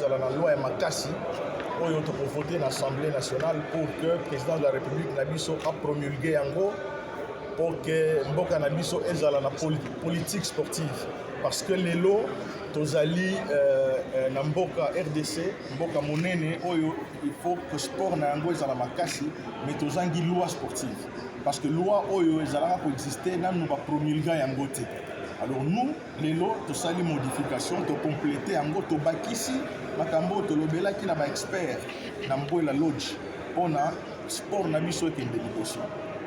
ezala na loi ya makasi oyo tokovote na Assemblée nationale pour que le président de la République na biso a promulgué yango pour que mboka na biso ezala na politique sportive parce que lelo tozali na mboka RDC mboka monene oyo il faut que sport na yango ezala makasi mais tozangi loi sportive parce que loi oyo ezalaka koexiste nanu ba promulga yango te. Alors nous lelo tosali modification to compléter yango to bakisi makambo to lobela ki na ba expert na Mboela Lodge pona sport na biso ekende liboso.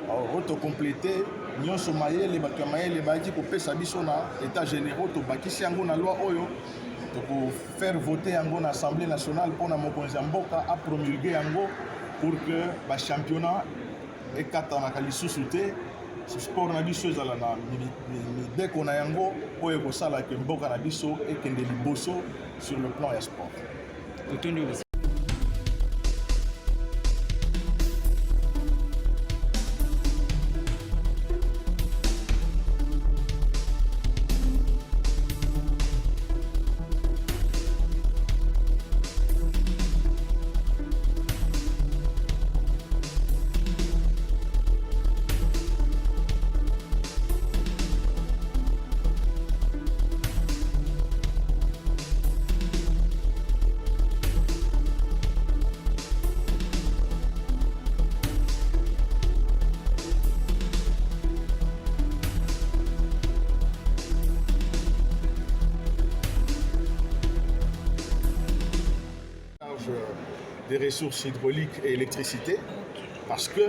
Alors to compléter nyonso mayele bato mayele baki kopesa biso na état généraux to bakisi yango na loi oyo to ko faire voter yango na Assemblée nationale pona mokonzi mboka a promulguer yango pour que ba championnat ekatana kalisusu te sport na biso ezala na mideko na yango oyo kosala ke mboka na biso ekende liboso sur le plan ya sport. Des ressources hydrauliques et électricité parce que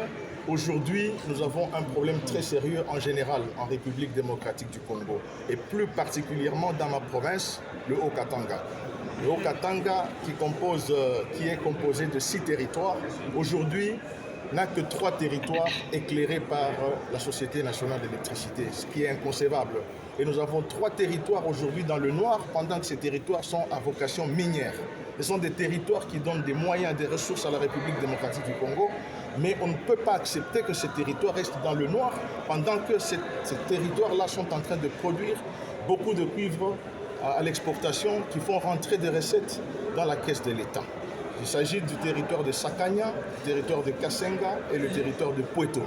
aujourd'hui nous avons un problème très sérieux en général en République démocratique du Congo et plus particulièrement dans ma province, le Haut-Katanga. Le Haut-Katanga qui est composé de 6 territoires, aujourd'hui n'a que 3 territoires éclairés par la Société nationale d'électricité, ce qui est inconcevable. Et nous avons 3 territoires aujourd'hui dans le noir pendant que ces territoires sont à vocation minière. Ce sont des territoires qui donnent des moyens, des ressources à la République démocratique du Congo, mais on ne peut pas accepter que ces territoires restent dans le noir pendant que ces territoires-là sont en train de produire beaucoup de cuivre à l'exportation qui font rentrer des recettes dans la caisse de l'État. Il s'agit du territoire de Sakanya, du territoire de Kasenga et le territoire de Pweto.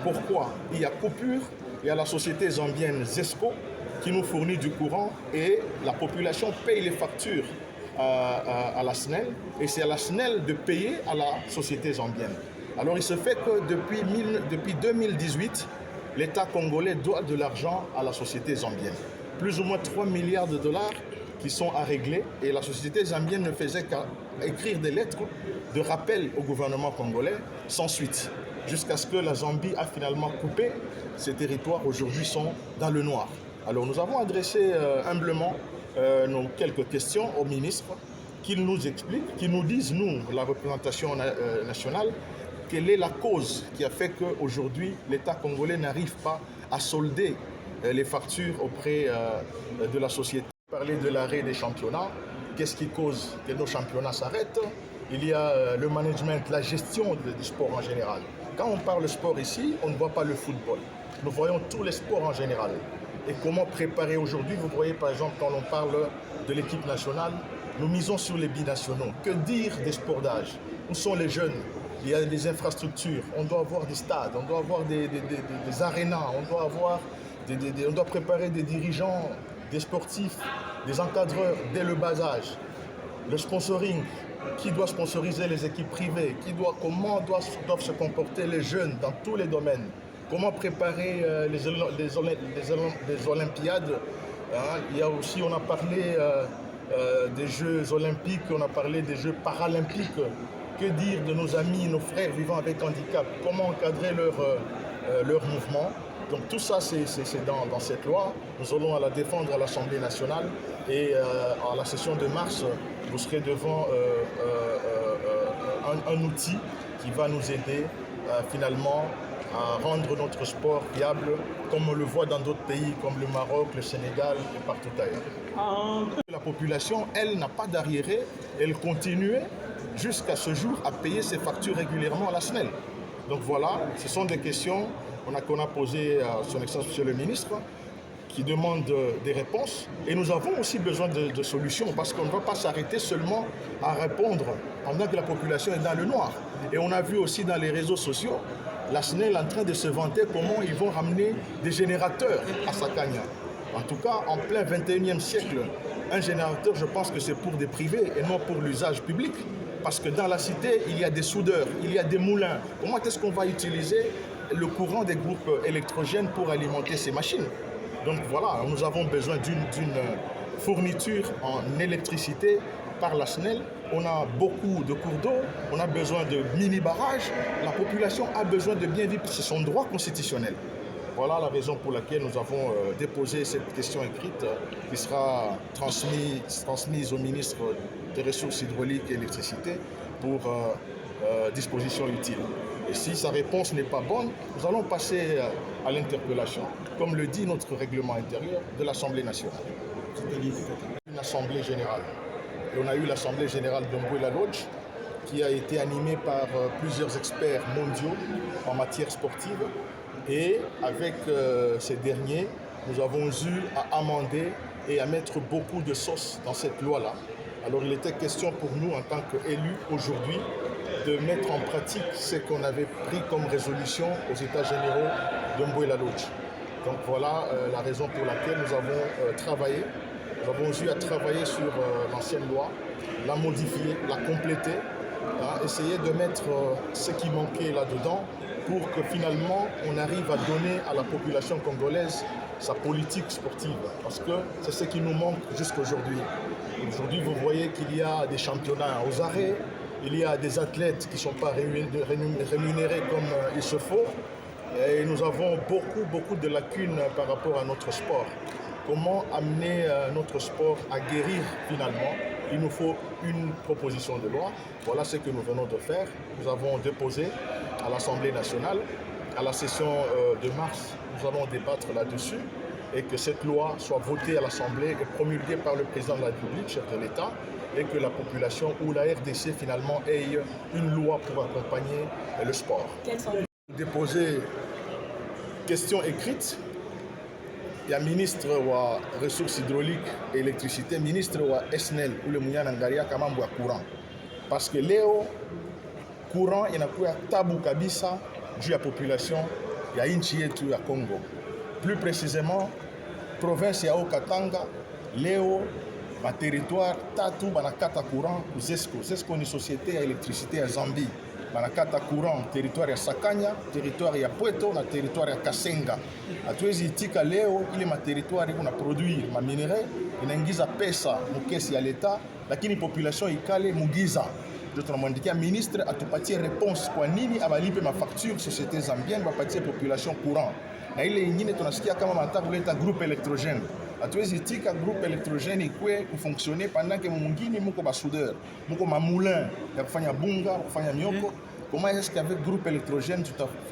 Pourquoi? Il y a coupure, il y a la société zambienne Zesco qui nous fournit du courant et la population paye les factures à la SNEL et c'est à la SNEL de payer à la société zambienne. Alors il se fait que depuis 2018, l'État congolais doit de l'argent à la société zambienne. Plus ou moins 3 milliards de dollars qui sont à régler et la société zambienne ne faisait qu'à écrire des lettres de rappel au gouvernement congolais sans suite. Jusqu'à ce que la Zambie a finalement coupé, ces territoires aujourd'hui sont dans le noir. Alors nous avons adressé humblement nos quelques questions au ministre, qu'il nous explique, qu'il nous dise, nous, la représentation nationale, quelle est la cause qui a fait qu'aujourd'hui l'État congolais n'arrive pas à solder les factures auprès de la société. Parler de l'arrêt des championnats, qu'est-ce qui cause que nos championnats s'arrêtent? Il y a le management, la gestion du sport en général. Quand on parle sport ici, on ne voit pas le football. Nous voyons tous les sports en général. Et comment préparer aujourd'hui? Vous voyez par exemple quand on parle de l'équipe nationale, nous misons sur les binationaux. Que dire des sports d'âge? Où sont les jeunes? Il y a des infrastructures, on doit avoir des stades, on doit avoir des arénas, on doit préparer des dirigeants, des sportifs, des encadreurs dès le bas âge. Le sponsoring, qui doit sponsoriser les équipes privées? Comment doivent se comporter les jeunes dans tous les domaines? Comment préparer les Olympiades? Il y a aussi, on a parlé des Jeux olympiques, on a parlé des Jeux paralympiques. Que dire de nos amis, nos frères vivant avec handicap? Comment encadrer leur mouvement? Donc tout ça, c'est dans cette loi. Nous allons la défendre à l'Assemblée nationale et à la session de mars, vous serez devant un outil qui va nous aider finalement à rendre notre sport viable comme on le voit dans d'autres pays comme le Maroc, le Sénégal et partout ailleurs. La population, elle, n'a pas d'arriéré, elle continuait jusqu'à ce jour à payer ses factures régulièrement à la SNEL. Donc voilà, ce sont des questions qu'on a posées à son Excellence Monsieur le Ministre. qui demandent des réponses et nous avons aussi besoin de solutions parce qu'on ne va pas s'arrêter seulement à répondre pendant que la population est dans le noir. Et on a vu aussi dans les réseaux sociaux la SNEL en train de se vanter comment ils vont ramener des générateurs à Sakanya. En tout cas, en plein 21e siècle, un générateur, je pense que c'est pour des privés et non pour l'usage public. Parce que dans la cité, il y a des soudeurs, il y a des moulins. Comment est-ce qu'on va utiliser le courant des groupes électrogènes pour alimenter ces machines? Donc voilà, nous avons besoin d'une fourniture en électricité par la SNEL. On a beaucoup de cours d'eau, on a besoin de mini-barrages. La population a besoin de bien vivre, c'est son droit constitutionnel. Voilà la raison pour laquelle nous avons déposé cette question écrite qui sera transmise au ministre des Ressources hydrauliques et électricité pour disposition utile. Et si sa réponse n'est pas bonne, nous allons passer à l'interpellation, comme le dit notre règlement intérieur de l'Assemblée nationale. Une assemblée générale. Et on a eu l'Assemblée générale de Mboula Lodge, qui a été animée par plusieurs experts mondiaux en matière sportive. Et avec ces derniers, nous avons eu à amender et à mettre beaucoup de sauce dans cette loi-là. Alors il était question pour nous, en tant qu'élus aujourd'hui, de mettre en pratique ce qu'on avait pris comme résolution aux États généraux de Mboula Lodge. Donc voilà la raison pour laquelle nous avons travaillé. Nous avons eu à travailler sur l'ancienne loi, la modifier, la compléter, essayer de mettre ce qui manquait là-dedans pour que finalement on arrive à donner à la population congolaise sa politique sportive. Parce que c'est ce qui nous manque jusqu'aujourd'hui. Aujourd'hui, vous voyez qu'il y a des championnats aux arrêts, il y a des athlètes qui ne sont pas rémunérés comme il se faut. Et nous avons beaucoup de lacunes par rapport à notre sport. Comment amener notre sport à guérir finalement? Il nous faut une proposition de loi. Voilà ce que nous venons de faire. Nous avons déposé à l'Assemblée nationale. À la session de mars, nous allons débattre là-dessus et que cette loi soit votée à l'Assemblée et promulguée par le président de la République, chef de l'État, et que la population ou la RDC finalement ait une loi pour accompagner le sport. Déposer question écrite. Il y a ministre wa ressources hydrauliques et électricité, ministre wa SNEL ou le Mounia Nangaria Kamambo courant. Parce que leo courant inakuwa tabu kabisa juu ya population ya nchi yetu ya Congo. Plus précisément, province ya Haut-Katanga leo ma territoire tatu banakata courant ku ZESCO. ZESCO ni société ya électricité ya Zambie. Banakata courant territoire ya Sakanya, territoire ya Pweto na territoire ya Kasenga. Hatuwezi itika leo ile ma territoire kuna produire ma minerais inaingiza pesa mukesi ya leta, lakini population ikale mugiza. Ndio tunamwandikia ministre atupatie réponse kwa nini abalipe ma facture société zambienne bapatie population courant. Na ile nyingine tunasikia kama mataka kuleta groupe électrogène. Hatuwezi itika groupe électrogène ikwe kufonctionner pendant que mwingine muko ba soudeur, muko ma moulin ya kufanya bunga, kufanya mioko. Comment est-ce qu'avec groupe électrogène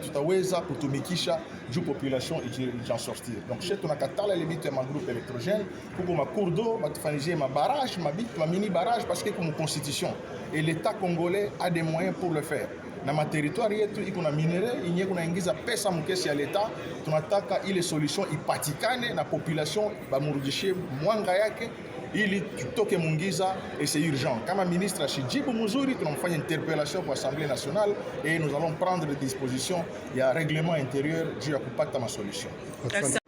tutaweza kutumikisha juu population j'en sortir? Donc chez tunakatala limite ya ma groupe électrogène, kuko ma cours d'eau, batufanyije ma barrage, ma mini barrage parce que comme constitution et l'État congolais a des moyens pour le faire. Na ma territoire yetu iko na minere inye kuna ingiza pesa mkesi ya leta, tunataka ile solution ipatikane na population bamurudishie mwanga yake ili tutoke mungiza et c'est urgent. Kama ministre ashijibu mzuri, tunamfanya interpellation pour l'Assemblée nationale et nous allons prendre des dispositions. Il y a un règlement intérieur dû à kupata ma solution.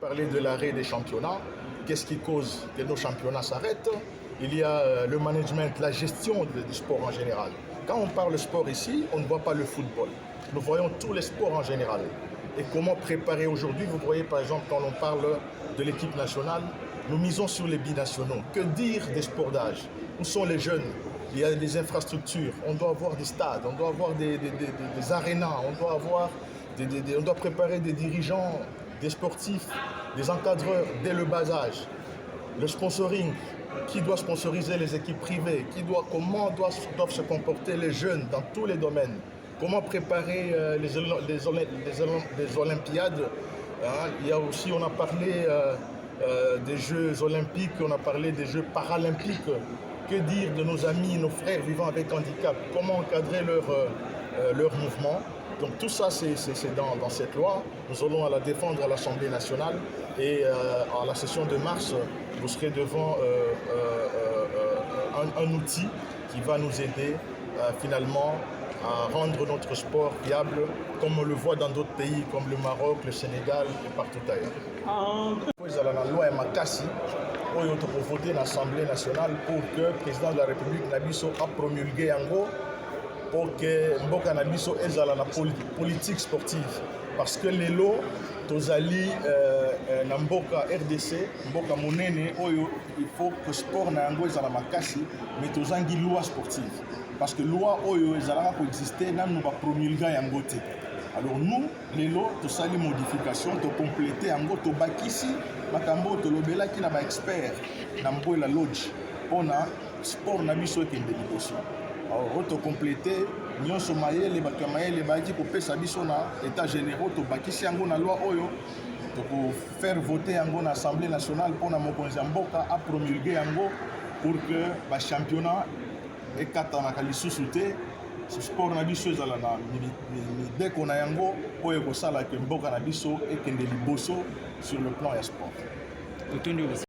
Parler de l'arrêt des championnats, qu'est-ce qui cause que nos championnats s'arrêtent? Il y a le management, la gestion du sport en général. Quand on parle sport ici, on ne voit pas le football. Nous voyons tous les sports en général. Et comment préparer aujourd'hui? Vous voyez par exemple quand on parle de l'équipe nationale, nous misons sur les binationaux. Que dire des sports d'âge? Où sont les jeunes? Il y a des infrastructures, on doit avoir des stades, on doit avoir des arénas, on doit préparer des dirigeants, des sportifs, des encadreurs dès le bas âge. Le sponsoring, qui doit sponsoriser les équipes privées, comment doivent se comporter les jeunes dans tous les domaines, comment préparer les Olympiades. Il y a aussi, on a parlé des Jeux olympiques, on a parlé des Jeux paralympiques. Que dire de nos amis, nos frères vivant avec handicap? Comment encadrer leur mouvement? Donc tout ça, c'est dans cette loi. Nous allons la défendre à l'Assemblée nationale et à la session de mars, vous serez devant un outil qui va nous aider finalement à rendre notre sport viable, comme on le voit dans d'autres pays comme le Maroc, le Sénégal et partout ailleurs. La loi est makasi, oyo voter l'Assemblée nationale pour que le président de la République Nabiso a promulgué en gros pour que Mboka Nabiso ait la politique sportive. Parce que les lots, tozali na Mboka RDC, Mboka Monene, oyo, il faut que le sport na yango ezala makasi, mais tozangi loi sportive. Parce que loi oyo ezala ko exister, nan nous va promulguer yango te. Alors nous, les lots, tous les modifications, tu compléter en gros, tu bakisi, makambo, tu lobela qui n'a pas expert, n'ambo la lodge, on a sport n'a biso qui est délibération. Alors tu compléter, nous sommes maillés, les bakamaye, les baki pour faire sa biso na état généraux, tu bakisi en gros la loi oyo, tu peux faire voter en gros l'Assemblée nationale pour na mokonzi mboka à promulguer en gros pour que le championnat et katana kalisusu te. Ce sport na biso ezala na mideko na yango oyo kosala ke mboka na biso ekende liboso sur le plan ya sport.